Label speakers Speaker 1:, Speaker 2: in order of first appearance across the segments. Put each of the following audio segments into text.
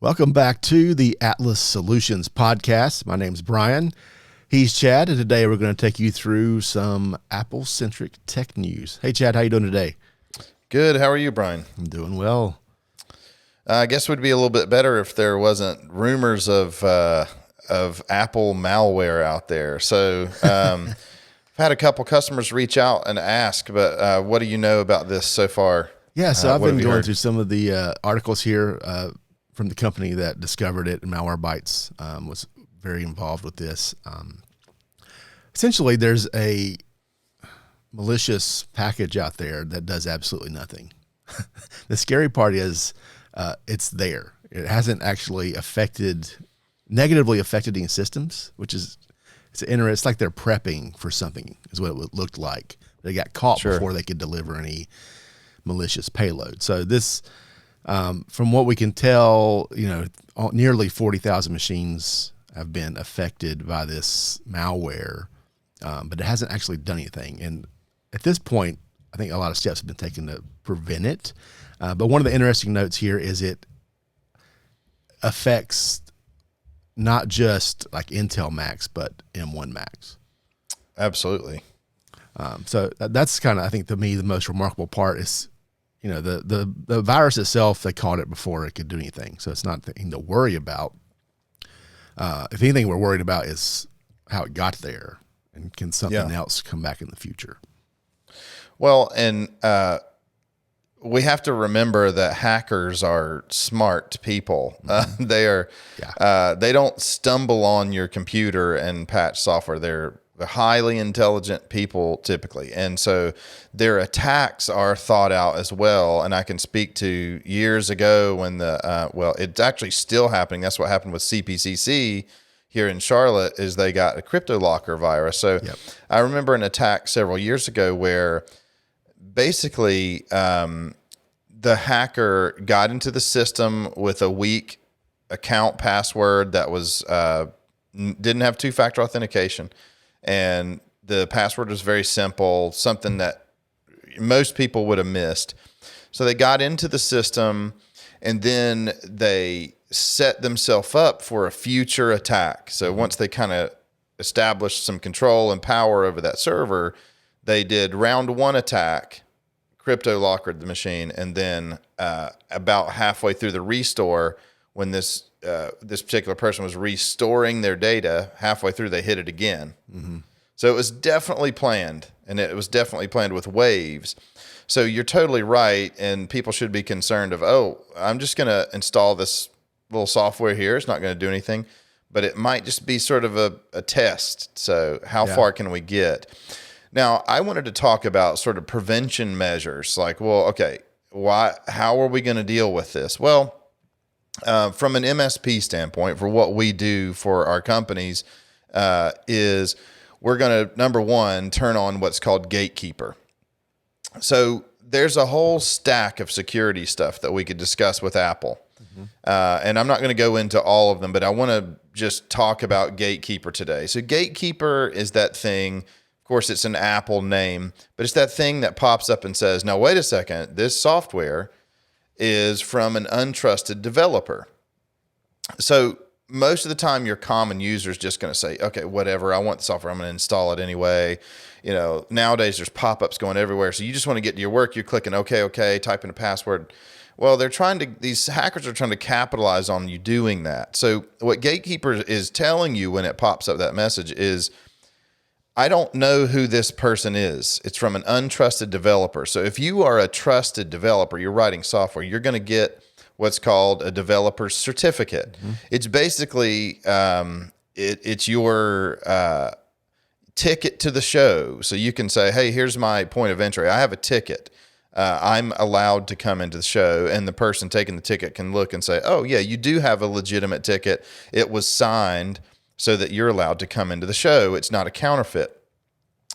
Speaker 1: Welcome back to the Atlas Solutions podcast. My name's Brian. He's Chad, and today we're going to take you through some Apple-centric tech news. Hey, Chad, how you doing today?
Speaker 2: Good. How are you, Brian?
Speaker 1: I'm doing well.
Speaker 2: I guess it would be a little bit better if there wasn't rumors of Apple malware out there. So I've had a couple customers reach out and ask, but what do you know about this so far?
Speaker 1: Yeah, so I've been going through some of the articles here from the company that discovered it, and Malwarebytes was very involved with this. Essentially, there's a malicious package out there that does absolutely nothing. The scary part is it's there. It hasn't actually negatively affected any systems, which is it's like they're prepping for something is what it looked like. They got caught before they could deliver any malicious payload. So this, from what we can tell, nearly 40,000 machines have been affected by this malware, but it hasn't actually done anything. And at this point, I think a lot of steps have been taken to prevent it. But one of the interesting notes here is it affects not just like Intel Macs, but M1 Macs.
Speaker 2: Absolutely.
Speaker 1: So that's kind of, I think, to me, the most remarkable part is, the virus itself, they caught it before it could do anything. So it's not anything to worry about. If anything we're worried about is how it got there, and can something else come back in the future?
Speaker 2: Well, and we have to remember that hackers are smart people. They don't stumble on your computer and patch software. They're highly intelligent people typically. And so their attacks are thought out as well. And I can speak to years ago when it's actually still happening. That's what happened with CPCC here in Charlotte, is they got a CryptoLocker virus. So I remember an attack several years ago where basically the hacker got into the system with a weak account password that was didn't have two-factor authentication. And the password was very simple, something that most people would have missed. So they got into the system, and then they set themselves up for a future attack. So once they kind of established some control and power over that server, they did round one attack, CryptoLockered the machine, and then about halfway through the restore, when this particular person was restoring their data, halfway through they hit it again. Mm-hmm. So it was definitely planned, and it was definitely planned with waves. So you're totally right, and people should be concerned of, I'm just going to install this little software here. It's not going to do anything, but it might just be sort of a test. So how far can we get? Now, I wanted to talk about sort of prevention measures, like, how are we going to deal with this? Well, from an MSP standpoint, for what we do for our companies, is we're going to, number one, turn on what's called Gatekeeper. So there's a whole stack of security stuff that we could discuss with Apple. Mm-hmm. And I'm not going to go into all of them, but I want to just talk about Gatekeeper today. So Gatekeeper is that thing. Of course, it's an Apple name, but it's that thing that pops up and says, now, wait a second, this software is from an untrusted developer. So most of the time, your common user is just going to say, okay, whatever, I want the software, I'm going to install it anyway. Nowadays there's pop-ups going everywhere. So you just want to get to your work, you're clicking okay, type in a password. Well, these hackers are trying to capitalize on you doing that. So what Gatekeeper is telling you when it pops up that message is, I don't know who this person is. It's from an untrusted developer. So if you are a trusted developer, you're writing software, you're going to get what's called a developer's certificate. Mm-hmm. It's basically, it's your ticket to the show. So you can say, hey, here's my point of entry. I have a ticket. I'm allowed to come into the show. And the person taking the ticket can look and say, oh, yeah, you do have a legitimate ticket. It was signed so that you're allowed to come into the show. It's not a counterfeit.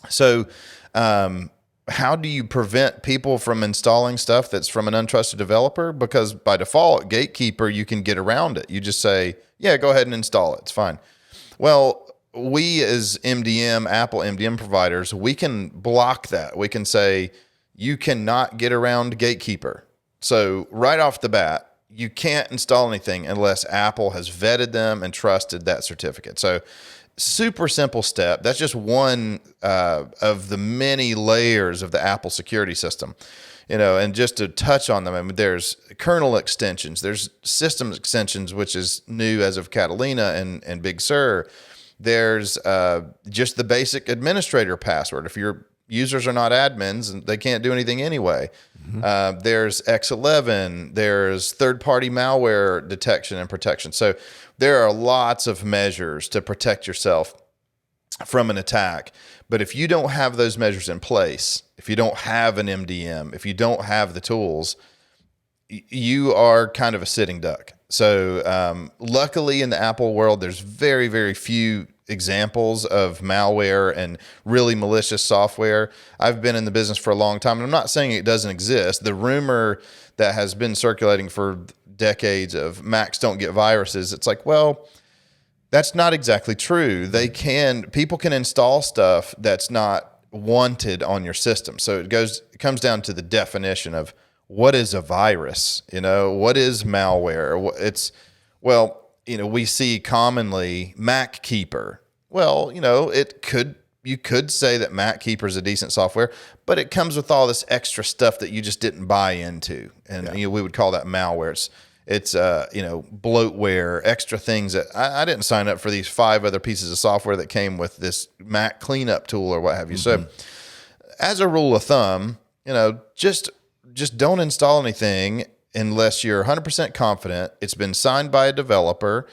Speaker 2: So how do you prevent people from installing stuff that's from an untrusted developer? Because by default, Gatekeeper, you can get around it. You just say, yeah, go ahead and install it. It's fine. Well, we as Apple MDM providers, we can block that. We can say, you cannot get around Gatekeeper. So right off the bat, you can't install anything unless Apple has vetted them and trusted that certificate. So super simple step. That's just one of the many layers of the Apple security system. And just to touch on them, I mean, there's kernel extensions, there's systems extensions, which is new as of Catalina and Big Sur. There's just the basic administrator password. If your users are not admins and they can't do anything anyway. There's X11, there's third-party malware detection and protection. So there are lots of measures to protect yourself from an attack. But if you don't have those measures in place, if you don't have an MDM, if you don't have the tools, you are kind of a sitting duck. So luckily in the Apple world, there's very, very few examples of malware and really malicious software. I've been in the business for a long time, and I'm not saying it doesn't exist. The rumor that has been circulating for decades of Macs don't get viruses, it's like, well, that's not exactly true. People can install stuff that's not wanted on your system. So it comes down to the definition of what is a virus, what is malware? We see commonly Gatekeeper. Well, you could say that Gatekeeper is a decent software, but it comes with all this extra stuff that you just didn't buy into. And we would call that malware. It's bloatware, extra things that I didn't sign up for these 5 other pieces of software that came with this Mac cleanup tool or what have you. So as a rule of thumb, just don't install anything unless you're 100% confident it's been signed by a developer,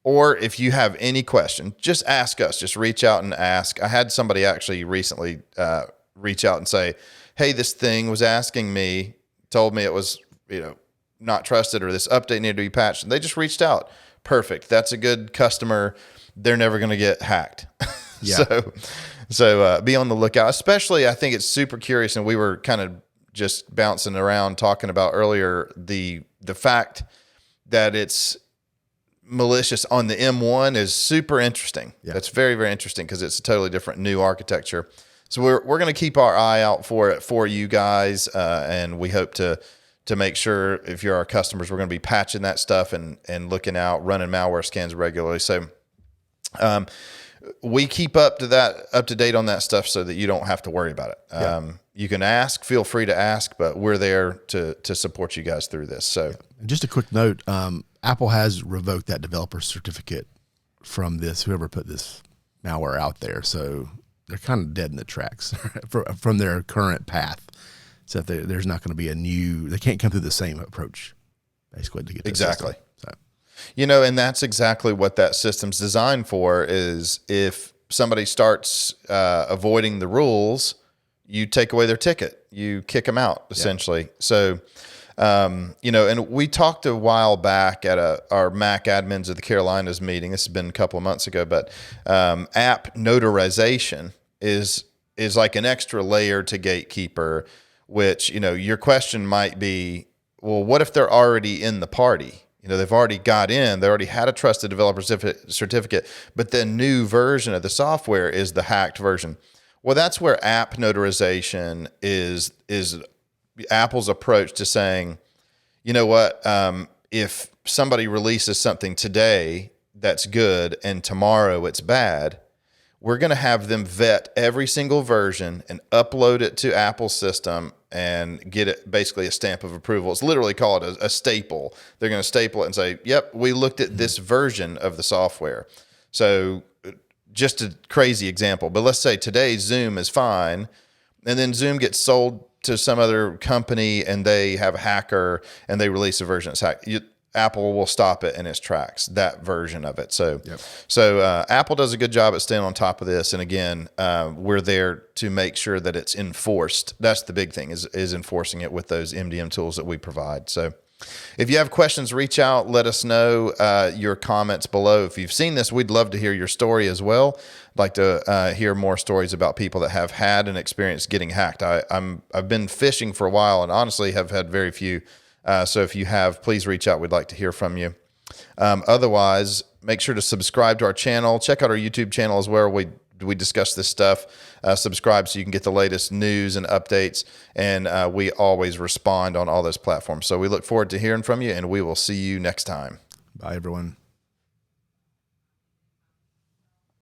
Speaker 2: or if you have any question, just ask us. Just reach out and ask. I had somebody actually recently reach out and say, hey, this thing was asking me, told me it was, not trusted, or this update needed to be patched. And they just reached out. Perfect. That's a good customer. They're never going to get hacked.
Speaker 1: Yeah.
Speaker 2: So be on the lookout. Especially, I think it's super curious, and we were kind of just bouncing around talking about earlier the fact that it's malicious on the M1 is super interesting. Yeah. That's very, very interesting because it's a totally different new architecture. So we're going to keep our eye out for it for you guys, and we hope to make sure if you're our customers, we're going to be patching that stuff and looking out, running malware scans regularly. So we keep up to date on that stuff so that you don't have to worry about it. You can ask, feel free to ask, but we're there to support you guys through this. So
Speaker 1: and just a quick note, Apple has revoked that developer certificate from whoever put this malware out there. So they're kind of dead in the tracks from their current path. So there's not going to be they can't come through the same approach, basically, to get this
Speaker 2: exactly.
Speaker 1: System. So.
Speaker 2: And that's exactly what that system's designed for. Is if somebody starts avoiding the rules, you take away their ticket, you kick them out, essentially. Yeah. So, and we talked a while back at our Mac Admins of the Carolinas meeting. This has been a couple of months ago, but app notarization is like an extra layer to Gatekeeper. Which, your question might be, well, what if they're already in the party? They've already got in, they already had a trusted developer certificate, but the new version of the software is the hacked version. Well, that's where app notarization is Apple's approach to saying, you know what, if somebody releases something today that's good and tomorrow it's bad, we're going to have them vet every single version and upload it to Apple's system and get it basically a stamp of approval. It's literally called a staple. They're going to staple it and say, yep, we looked at this version of the software. So just a crazy example, but let's say today Zoom is fine, and then Zoom gets sold to some other company and they have a hacker and they release a version that's hacked. Apple will stop it in its tracks, that version of it. So, Apple does a good job at staying on top of this. And again, we're there to make sure that it's enforced. That's the big thing is enforcing it with those MDM tools that we provide. So if you have questions, reach out, let us know your comments below. If you've seen this, we'd love to hear your story as well. I'd like to hear more stories about people that have had an experience getting hacked. I've been fishing for a while and honestly have had very few. So if you have, please reach out. We'd like to hear from you. Otherwise, make sure to subscribe to our channel. Check out our YouTube channel as well. We we discuss this stuff. Subscribe so you can get the latest news and updates. And we always respond on all those platforms. So we look forward to hearing from you, and we will see you next time.
Speaker 1: Bye, everyone.